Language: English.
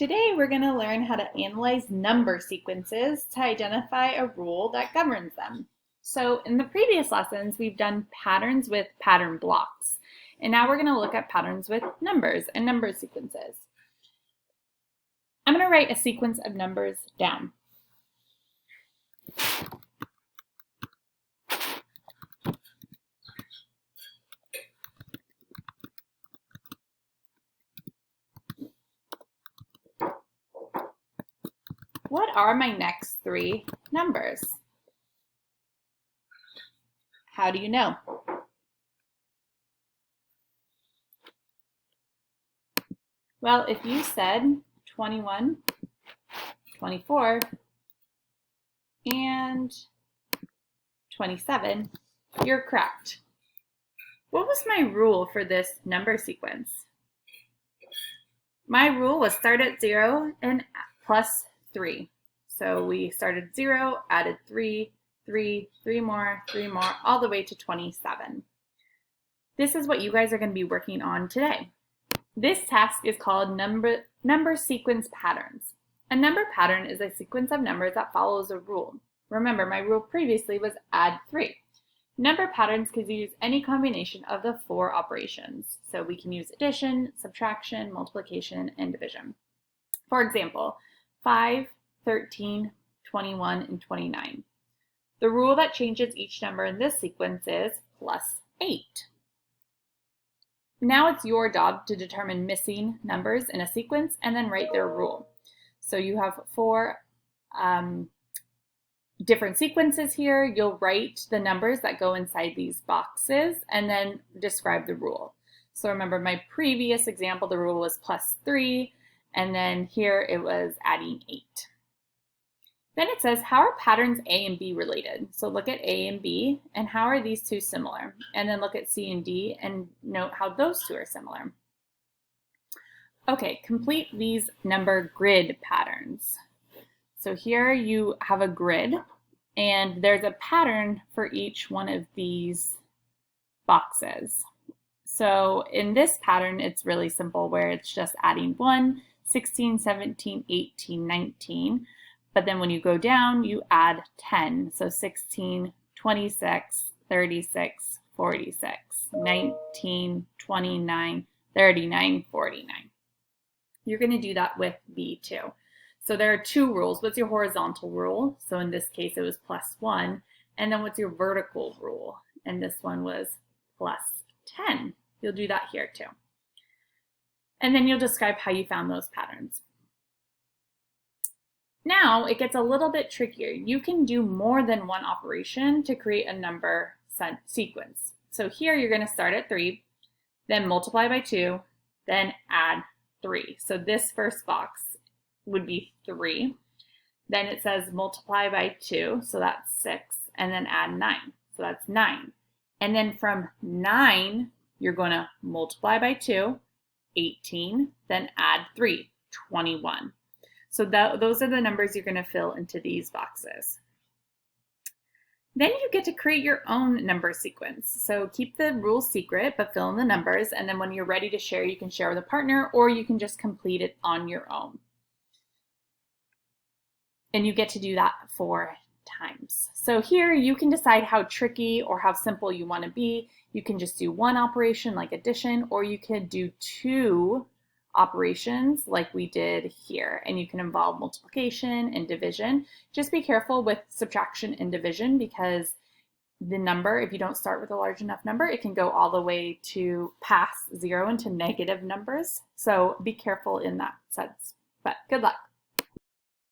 Today we're going to learn how to analyze number sequences to identify a rule that governs them. So in the previous lessons we've done patterns with pattern blocks, and now we're going to look at patterns with numbers and number sequences. I'm going to write a sequence of numbers down. What are my next three numbers? How do you know? Well, if you said 21, 24, and 27, you're correct. What was my rule for this number sequence? My rule was start at 0 and plus 3. So we started 0, added 3, 3 more, 3 more, all the way to 27. This is what you guys are going to be working on today. This task is called number sequence patterns. A number pattern is a sequence of numbers that follows a rule. Remember, my rule previously was add 3. Number patterns can use any combination of the 4 operations. So we can use addition, subtraction, multiplication, and division. For example, 5, 13, 21, and 29. The rule that changes each number in this sequence is plus 8. Now it's your job to determine missing numbers in a sequence and then write their rule. So you have 4 different sequences here. You'll write the numbers that go inside these boxes and then describe the rule. So remember, my previous example, the rule was plus 3, and then here it was adding 8. Then it says, how are patterns A and B related? So look at A and B, and how are these two similar? And then look at C and D and note how those two are similar. Okay, complete these number grid patterns. So here you have a grid, and there's a pattern for each one of these boxes. So in this pattern, it's really simple, where it's just adding 1, 16, 17, 18, 19. But then when you go down, you add 10. So 16, 26, 36, 46, 19, 29, 39, 49. You're going to do that with B too. So there are 2 rules. What's your horizontal rule? So in this case, it was plus 1. And then what's your vertical rule? And this one was plus 10. You'll do that here too. And then you'll describe how you found those patterns. Now it gets a little bit trickier. You can do more than one operation to create a number sequence. So here you're going to start at 3, then multiply by 2, then add 3. So this first box would be 3. Then it says multiply by 2, so that's 6, and then add 9. So that's 9. And then from 9, you're going to multiply by 2, 18, then add 3, 21. So those are the numbers you're going to fill into these boxes. Then you get to create your own number sequence. So keep the rules secret, but fill in the numbers. And then when you're ready to share, you can share with a partner, or you can just complete it on your own. And you get to do that 4 times. So here you can decide how tricky or how simple you want to be. You can just do 1 operation like addition, or you could do 2 operations like we did here, and you can involve multiplication and division. Just be careful with subtraction and division, because the number, if you don't start with a large enough number, it can go all the way to past 0 into negative numbers. So be careful in that sense, but good luck.